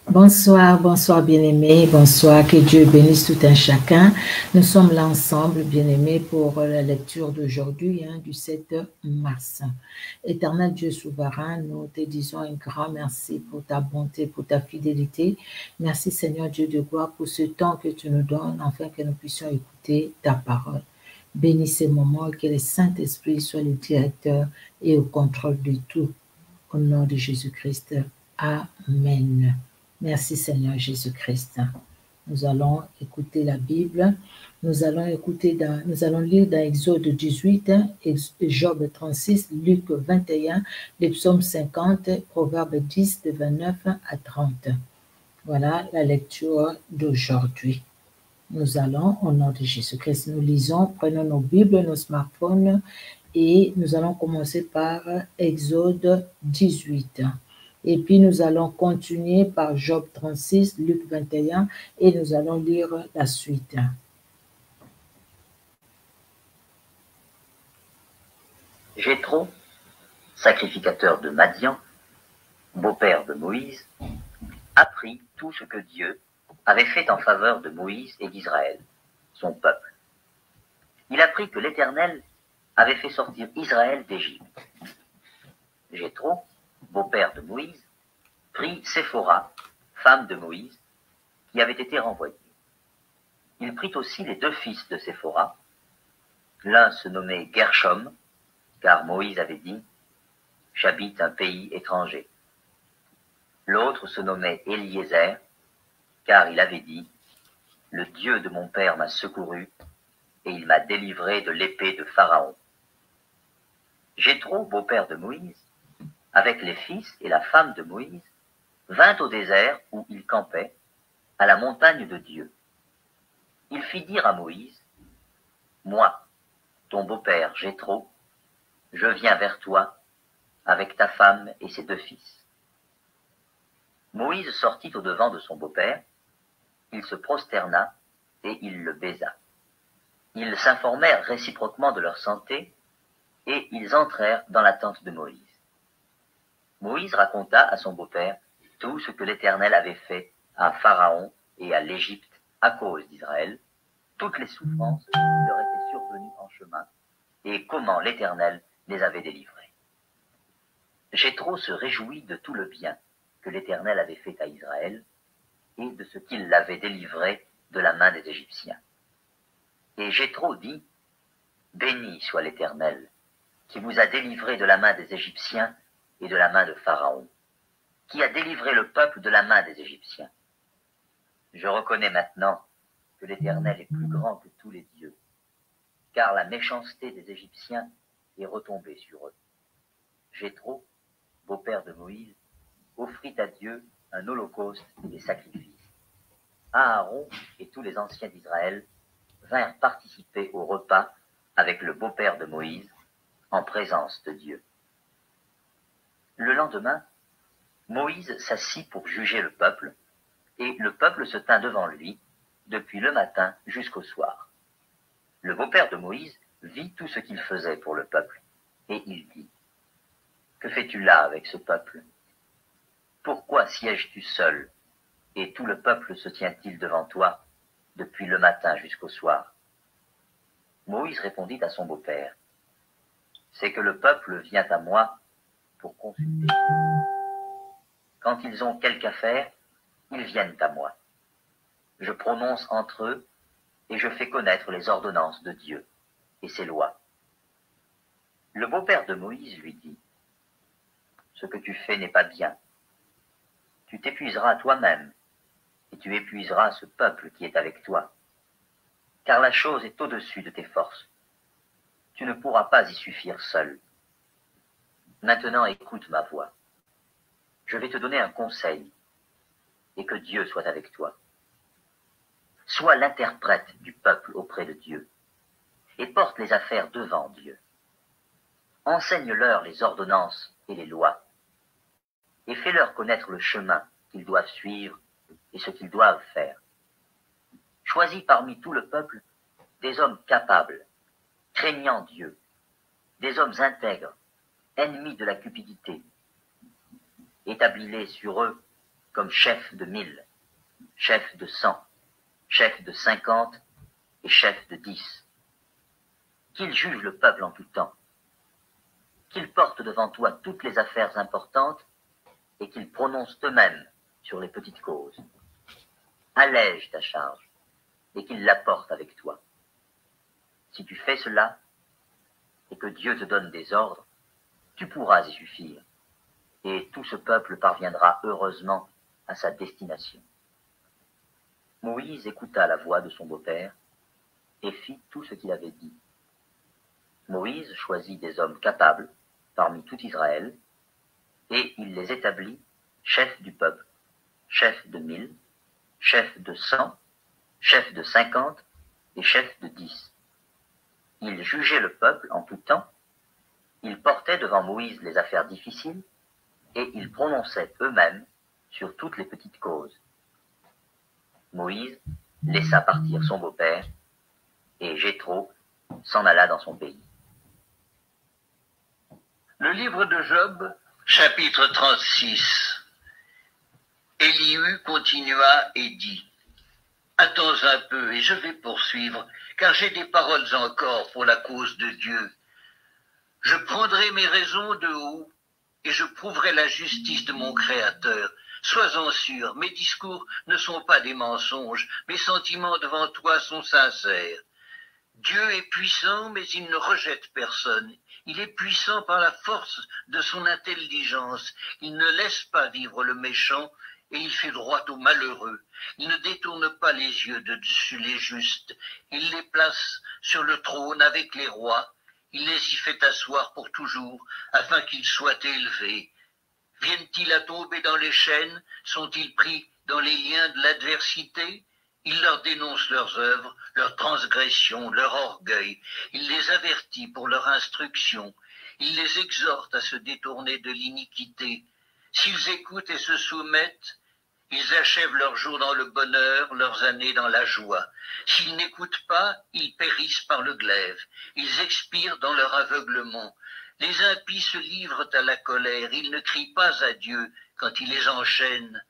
Bonsoir, bonsoir bien-aimés, bonsoir, que Dieu bénisse tout un chacun. Nous sommes là ensemble, bien-aimés, pour la lecture d'aujourd'hui, du 7 mars. Éternel Dieu souverain, nous te disons un grand merci pour ta bonté, pour ta fidélité. Merci Seigneur Dieu de gloire pour ce temps que tu nous donnes, afin que nous puissions écouter ta parole. Bénis ces moments et que le Saint-Esprit soit le directeur et au contrôle de tout. Au nom de Jésus-Christ. Amen. Merci Seigneur Jésus-Christ. Nous allons écouter la Bible. Nous allons lire dans Exode 18, Job 36, Luc 21, les psaumes 50, Proverbes 10, de 29 à 30. Voilà la lecture d'aujourd'hui. Nous allons, au nom de Jésus-Christ, nous lisons, prenons nos Bibles, nos smartphones, et nous allons commencer par Exode 18. Et puis nous allons continuer par Job 36, Luc 21, et nous allons lire la suite. Jéthro, sacrificateur de Madian, beau-père de Moïse, apprit tout ce que Dieu avait fait en faveur de Moïse et d'Israël, son peuple. Il apprit que l'Éternel avait fait sortir Israël d'Égypte. Jéthro, beau-père de Moïse, prit Séphora, femme de Moïse, qui avait été renvoyée. Il prit aussi les deux fils de Séphora. L'un se nommait Gershom, car Moïse avait dit « J'habite un pays étranger ». L'autre se nommait Eliezer, car il avait dit « Le Dieu de mon père m'a secouru, et il m'a délivré de l'épée de Pharaon ». Jéthro, beau-père de Moïse, avec les fils et la femme de Moïse, vint au désert où il campait, à la montagne de Dieu. Il fit dire à Moïse « Moi, ton beau-père Jéthro, je viens vers toi avec ta femme et ses deux fils. » Moïse sortit au-devant de son beau-père, il se prosterna et il le baisa. Ils s'informèrent réciproquement de leur santé et ils entrèrent dans la tente de Moïse. Moïse raconta à son beau-père tout ce que l'Éternel avait fait à Pharaon et à l'Égypte à cause d'Israël, toutes les souffrances qui leur étaient survenues en chemin et comment l'Éternel les avait délivrés. Jéthro se réjouit de tout le bien que l'Éternel avait fait à Israël et de ce qu'il l'avait délivré de la main des Égyptiens. Et Jéthro dit, « Béni soit l'Éternel, qui vous a délivré de la main des Égyptiens et de la main de Pharaon, qui a délivré le peuple de la main des Égyptiens. Je reconnais maintenant que l'Éternel est plus grand que tous les dieux, car la méchanceté des Égyptiens est retombée sur eux. » Jéthro, beau-père de Moïse, offrit à Dieu un holocauste et des sacrifices. Aaron et tous les anciens d'Israël vinrent participer au repas avec le beau-père de Moïse en présence de Dieu. Le lendemain, Moïse s'assit pour juger le peuple, et le peuple se tint devant lui depuis le matin jusqu'au soir. Le beau-père de Moïse vit tout ce qu'il faisait pour le peuple, et il dit, « Que fais-tu là avec ce peuple? Pourquoi sièges-tu seul, et tout le peuple se tient-il devant toi depuis le matin jusqu'au soir ?» Moïse répondit à son beau-père, « C'est que le peuple vient à moi pour consulter Dieu. Quand ils ont quelque affaire, ils viennent à moi. Je prononce entre eux et je fais connaître les ordonnances de Dieu et ses lois. » Le beau-père de Moïse lui dit, « Ce que tu fais n'est pas bien. Tu t'épuiseras toi-même et tu épuiseras ce peuple qui est avec toi, car la chose est au-dessus de tes forces. Tu ne pourras pas y suffire seul. Maintenant écoute ma voix. Je vais te donner un conseil, et que Dieu soit avec toi. Sois l'interprète du peuple auprès de Dieu, et porte les affaires devant Dieu. Enseigne-leur les ordonnances et les lois, et fais-leur connaître le chemin qu'ils doivent suivre et ce qu'ils doivent faire. Choisis parmi tout le peuple des hommes capables, craignant Dieu, des hommes intègres, ennemis de la cupidité. Établis-les sur eux comme chef de 1000, chef de 100, chef de 50 et chef de 10. Qu'ils jugent le peuple en tout temps, qu'ils portent devant toi toutes les affaires importantes et qu'ils prononcent eux-mêmes sur les petites causes. Allège ta charge et qu'ils la portent avec toi. Si tu fais cela et que Dieu te donne des ordres, tu pourras y suffire et tout ce peuple parviendra heureusement à sa destination. Moïse écouta la voix de son beau-père et fit tout ce qu'il avait dit. Moïse choisit des hommes capables parmi tout Israël et il les établit chefs du peuple, chefs de 1000, chefs de 100, chefs de 50 et chefs de 10. Ils jugeaient le peuple en tout temps, ils portaient devant Moïse les affaires difficiles et ils prononçaient eux-mêmes sur toutes les petites causes. Moïse laissa partir son beau-père et Jéthro s'en alla dans son pays. Le livre de Job, chapitre 36. Élihu continua et dit: Attends un peu et je vais poursuivre, car j'ai des paroles encore pour la cause de Dieu. Je prendrai mes raisons de haut et je prouverai la justice de mon Créateur. Sois-en sûr, mes discours ne sont pas des mensonges, mes sentiments devant toi sont sincères. Dieu est puissant, mais il ne rejette personne. Il est puissant par la force de son intelligence. Il ne laisse pas vivre le méchant, et il fait droit aux malheureux. Il ne détourne pas les yeux de dessus les justes. Il les place sur le trône avec les rois. Il les y fait asseoir pour toujours, afin qu'ils soient élevés. Viennent-ils à tomber dans les chaînes? Sont-ils pris dans les liens de l'adversité? Il leur dénonce leurs œuvres, leurs transgressions, leur orgueil. Il les avertit pour leur instruction. Il les exhorte à se détourner de l'iniquité. S'ils écoutent et se soumettent, ils achèvent leurs jours dans le bonheur, leurs années dans la joie. S'ils n'écoutent pas, ils périssent par le glaive. Ils expirent dans leur aveuglement. Les impies se livrent à la colère. Ils ne crient pas à Dieu quand il les enchaîne.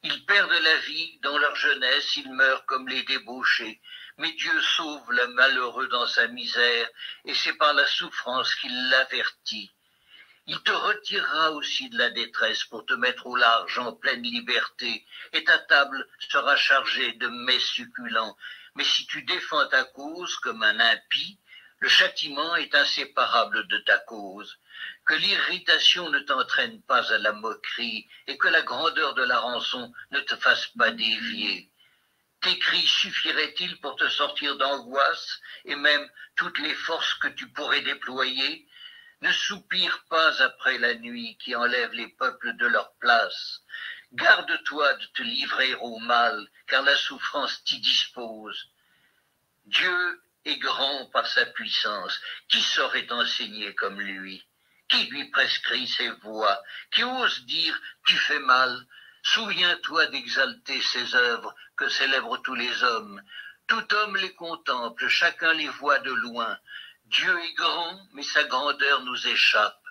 Ils perdent la vie dans leur jeunesse, ils meurent comme les débauchés. Mais Dieu sauve le malheureux dans sa misère, et c'est par la souffrance qu'il l'avertit. Il te retirera aussi de la détresse pour te mettre au large en pleine liberté, et ta table sera chargée de mets succulents. Mais si tu défends ta cause comme un impie, le châtiment est inséparable de ta cause. Que l'irritation ne t'entraîne pas à la moquerie, et que la grandeur de la rançon ne te fasse pas dévier. Tes cris suffiraient-ils pour te sortir d'angoisse, et même toutes les forces que tu pourrais déployer? Ne soupire pas après la nuit qui enlève les peuples de leur place. Garde-toi de te livrer au mal, car la souffrance t'y dispose. Dieu est grand par sa puissance. Qui saurait enseigner comme lui? Qui lui prescrit ses voies? Qui ose dire « tu fais mal » ? Souviens-toi d'exalter ses œuvres que célèbrent tous les hommes. Tout homme les contemple, chacun les voit de loin. Dieu est grand, mais sa grandeur nous échappe.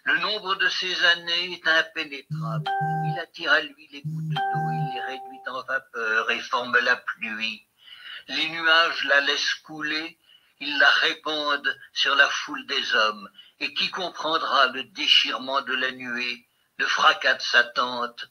Le nombre de ses années est impénétrable. Il attire à lui les gouttes d'eau, il les réduit en vapeur et forme la pluie. Les nuages la laissent couler, ils la répandent sur la foule des hommes. Et qui comprendra le déchirement de la nuée, le fracas de sa tente?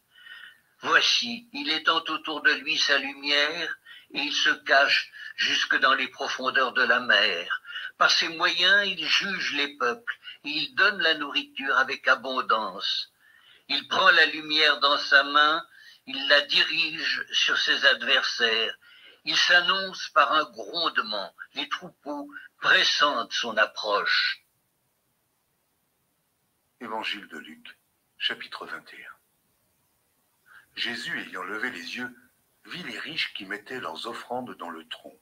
Voici, il étend autour de lui sa lumière, et il se cache jusque dans les profondeurs de la mer. Par ses moyens, il juge les peuples, et il donne la nourriture avec abondance. Il prend la lumière dans sa main, il la dirige sur ses adversaires. Il s'annonce par un grondement, les troupeaux pressentent son approche. Évangile de Luc, chapitre 21. Jésus, ayant levé les yeux, vit les riches qui mettaient leurs offrandes dans le tronc.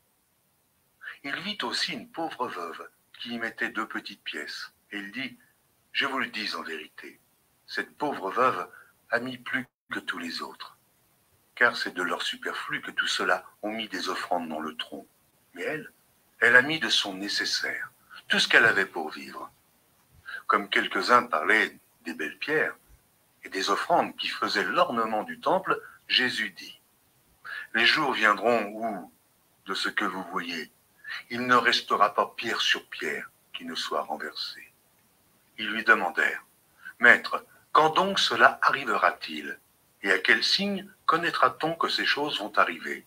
Il vit aussi une pauvre veuve qui y mettait 2 petites pièces, et il dit: « Je vous le dis en vérité, cette pauvre veuve a mis plus que tous les autres, car c'est de leur superflu que tous ceux-là ont mis des offrandes dans le tronc. Mais elle a mis de son nécessaire, tout ce qu'elle avait pour vivre. » Comme quelques-uns parlaient des belles pierres, et des offrandes qui faisaient l'ornement du temple, Jésus dit, « Les jours viendront où, de ce que vous voyez, il ne restera pas pierre sur pierre qui ne soit renversée. » Ils lui demandèrent, « Maître, quand donc cela arrivera-t-il? Et à quel signe connaîtra-t-on que ces choses vont arriver? »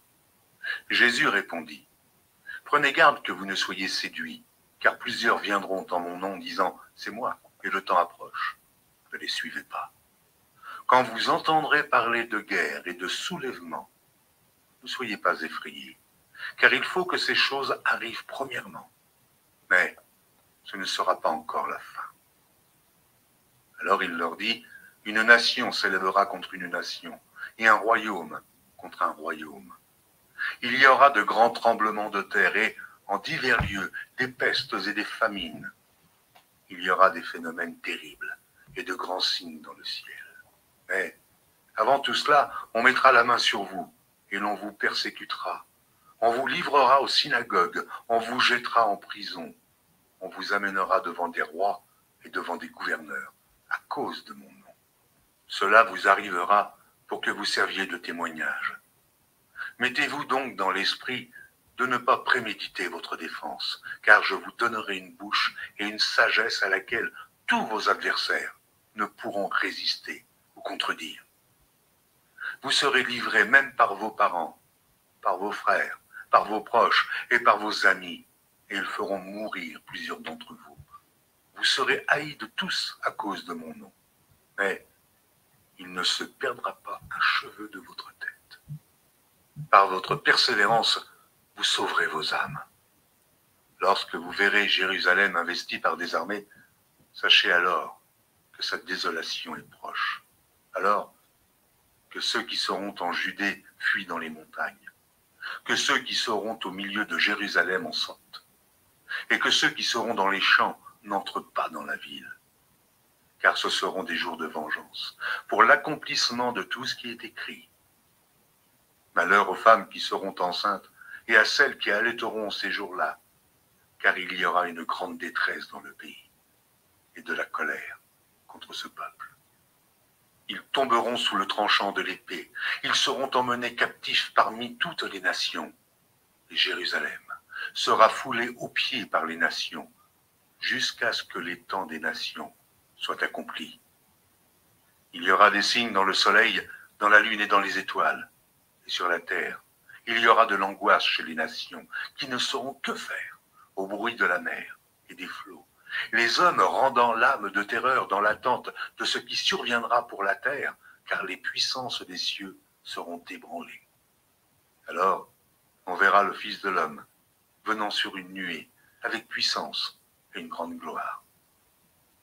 Jésus répondit, « Prenez garde que vous ne soyez séduits, car plusieurs viendront en mon nom disant, « C'est moi, et le temps approche. » Ne les suivez pas. Quand vous entendrez parler de guerre et de soulèvement, ne soyez pas effrayés, car il faut que ces choses arrivent premièrement. Mais ce ne sera pas encore la fin. Alors il leur dit, « Une nation s'élèvera contre une nation, et un royaume contre un royaume. Il y aura de grands tremblements de terre, et en divers lieux, des pestes et des famines. Il y aura des phénomènes terribles et de grands signes dans le ciel. Mais avant tout cela, on mettra la main sur vous, et l'on vous persécutera. On vous livrera aux synagogues, on vous jettera en prison. On vous amènera devant des rois et devant des gouverneurs, à cause de mon nom. Cela vous arrivera pour que vous serviez de témoignage. Mettez-vous donc dans l'esprit de ne pas préméditer votre défense, car je vous donnerai une bouche et une sagesse à laquelle tous vos adversaires ne pourront résister ou contredire. Vous serez livrés même par vos parents, par vos frères, par vos proches et par vos amis, et ils feront mourir plusieurs d'entre vous. Vous serez haïs de tous à cause de mon nom, mais il ne se perdra pas un cheveu de votre tête. Par votre persévérance, vous sauverez vos âmes. Lorsque vous verrez Jérusalem investie par des armées, sachez alors que sa désolation est proche. Alors que ceux qui seront en Judée fuient dans les montagnes, que ceux qui seront au milieu de Jérusalem en sortent, et que ceux qui seront dans les champs n'entrent pas dans la ville. Car ce seront des jours de vengeance, pour l'accomplissement de tout ce qui est écrit. Malheur aux femmes qui seront enceintes et à celles qui allaiteront ces jours-là, car il y aura une grande détresse dans le pays et de la colère contre ce peuple. Ils tomberont sous le tranchant de l'épée, ils seront emmenés captifs parmi toutes les nations, et Jérusalem sera foulée aux pieds par les nations, jusqu'à ce que les temps des nations soient accomplis. Il y aura des signes dans le soleil, dans la lune et dans les étoiles, et sur la terre, il y aura de l'angoisse chez les nations, qui ne sauront que faire au bruit de la mer et des flots. Les hommes rendant l'âme de terreur dans l'attente de ce qui surviendra pour la terre, car les puissances des cieux seront ébranlées. Alors, on verra le Fils de l'homme venant sur une nuée, avec puissance et une grande gloire.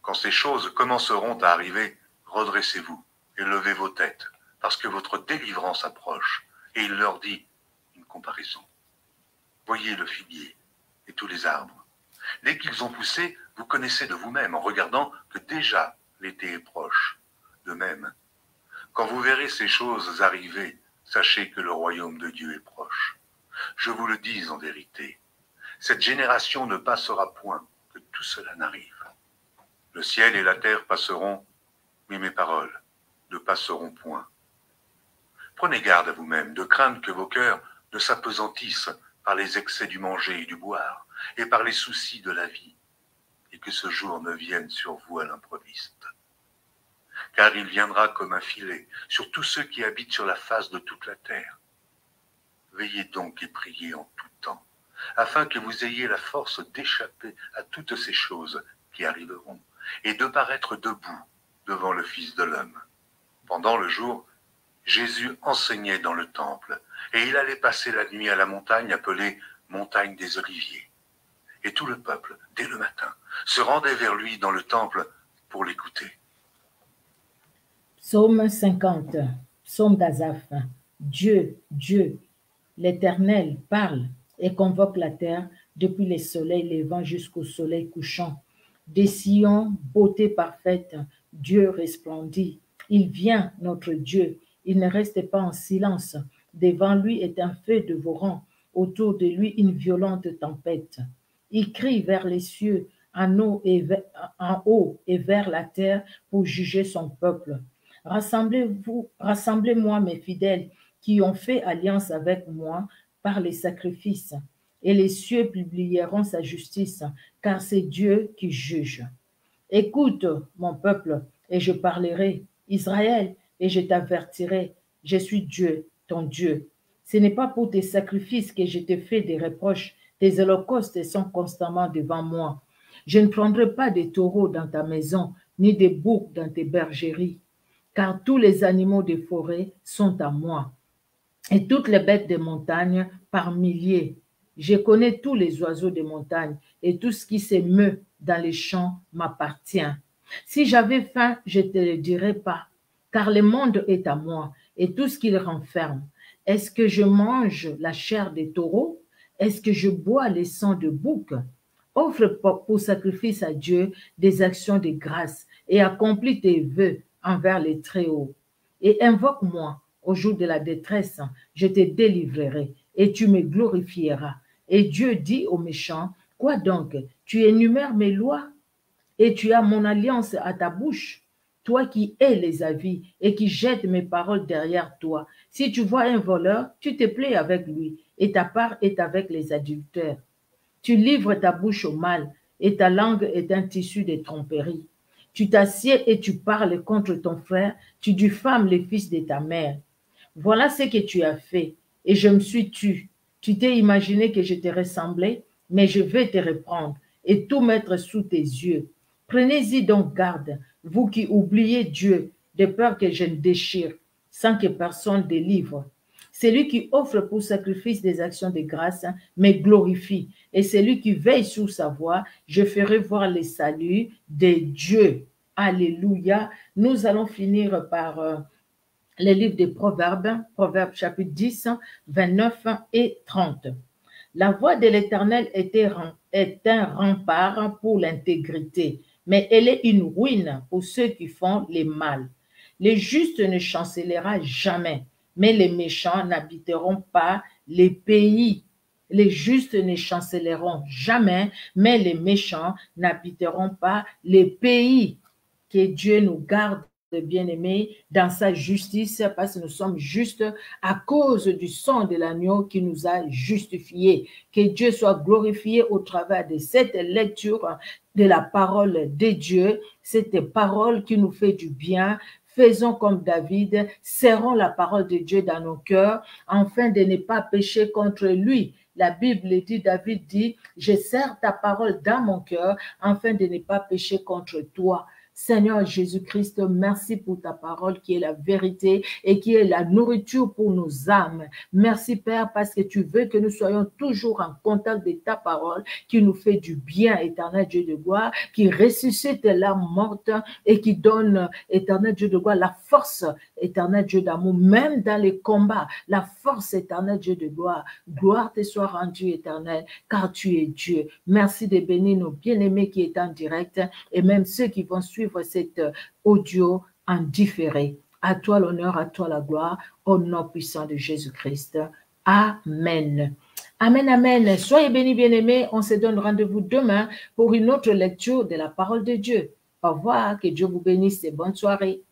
Quand ces choses commenceront à arriver, redressez-vous et levez vos têtes, parce que votre délivrance approche. Et il leur dit une comparaison. Voyez le figuier et tous les arbres. Dès qu'ils ont poussé, vous connaissez de vous-même en regardant que déjà l'été est proche. De même, quand vous verrez ces choses arriver, sachez que le royaume de Dieu est proche. Je vous le dis en vérité, cette génération ne passera point que tout cela n'arrive. Le ciel et la terre passeront, mais mes paroles ne passeront point. Prenez garde à vous-même, de craindre que vos cœurs ne s'apesantissent par les excès du manger et du boire, et par les soucis de la vie, et que ce jour ne vienne sur vous à l'improviste. Car il viendra comme un filet sur tous ceux qui habitent sur la face de toute la terre. Veillez donc et priez en tout temps, afin que vous ayez la force d'échapper à toutes ces choses qui arriveront, et de paraître debout devant le Fils de l'homme. Pendant le jour, Jésus enseignait dans le temple, et il allait passer la nuit à la montagne appelée montagne des Oliviers. Et tout le peuple, dès le matin, se rendait vers lui dans le temple pour l'écouter. Psaume 50, psaume d'Asaph. Dieu, Dieu, l'Éternel parle et convoque la terre depuis les soleils levants jusqu'au soleil couchant. Des Sion, beauté parfaite, Dieu resplendit. Il vient, notre Dieu. Il ne reste pas en silence. Devant lui est un feu dévorant. Autour de lui, une violente tempête. Il crie vers les cieux, en haut et vers la terre, pour juger son peuple. Rassemblez-moi mes fidèles qui ont fait alliance avec moi par les sacrifices, et les cieux publieront sa justice, car c'est Dieu qui juge. Écoute, mon peuple, et je parlerai, Israël, et je t'avertirai, je suis Dieu, ton Dieu. Ce n'est pas pour tes sacrifices que je te fais des reproches, tes holocaustes sont constamment devant moi. Je ne prendrai pas de taureaux dans ta maison, ni de boucs dans tes bergeries, car tous les animaux des forêts sont à moi, et toutes les bêtes des montagnes par milliers. Je connais tous les oiseaux des montagnes, et tout ce qui s'émeut dans les champs m'appartient. Si j'avais faim, je ne te le dirais pas, car le monde est à moi, et tout ce qu'il renferme. Est-ce que je mange la chair des taureaux? Est-ce que je bois le sang de boucs? Offre pour sacrifice à Dieu des actions de grâce, et accomplis tes vœux envers les Très-Hauts. Et invoque-moi au jour de la détresse, je te délivrerai, et tu me glorifieras. Et Dieu dit aux méchants, quoi donc? Tu énumères mes lois, et tu as mon alliance à ta bouche. Toi qui hais les avis et qui jettes mes paroles derrière toi. Si tu vois un voleur, tu te plais avec lui, et ta part est avec les adultères. Tu livres ta bouche au mal, et ta langue est un tissu de tromperie. Tu t'assieds et tu parles contre ton frère, tu diffames les fils de ta mère. Voilà ce que tu as fait, et je me suis tue. Tu t'es imaginé que je te ressemblais, mais je vais te reprendre et tout mettre sous tes yeux. Prenez-y donc garde, vous qui oubliez Dieu, de peur que je ne déchire, sans que personne délivre. Celui qui offre pour sacrifice des actions de grâce me glorifie, et celui qui veille sur sa voie, je ferai voir les saluts de Dieu. Alléluia. Nous allons finir par les livres des Proverbes, Proverbes chapitre 10, 29 et 30. La voie de l'Éternel est un rempart pour l'intégrité, mais elle est une ruine pour ceux qui font les mal. Les justes ne chancellera jamais, mais les méchants n'habiteront pas les pays. Les justes ne chancelleront jamais, mais les méchants n'habiteront pas les pays. Que Dieu nous garde, bien-aimés, dans sa justice, parce que nous sommes justes à cause du sang de l'agneau qui nous a justifiés. Que Dieu soit glorifié au travers de cette lecture de la parole de Dieu, cette parole qui nous fait du bien. Faisons comme David, serrons la parole de Dieu dans nos cœurs, afin de ne pas pécher contre lui. La Bible dit, David dit, je serre ta parole dans mon cœur, afin de ne pas pécher contre toi. Seigneur Jésus-Christ, merci pour ta parole qui est la vérité et qui est la nourriture pour nos âmes. Merci Père parce que tu veux que nous soyons toujours en contact de ta parole qui nous fait du bien, éternel Dieu de gloire, qui ressuscite l'âme morte et qui donne, éternel Dieu de gloire, la force, éternel Dieu d'amour, même dans les combats, la force, éternel Dieu de gloire. Gloire te soit rendue, éternel, car tu es Dieu. Merci de bénir nos bien-aimés qui est en direct et même ceux qui vont suivre cet audio en différé. À toi l'honneur, à toi la gloire, au nom puissant de Jésus-Christ. Amen. Amen, amen. Soyez bénis, bien-aimés. On se donne rendez-vous demain pour une autre lecture de la parole de Dieu. Au revoir, que Dieu vous bénisse et bonne soirée.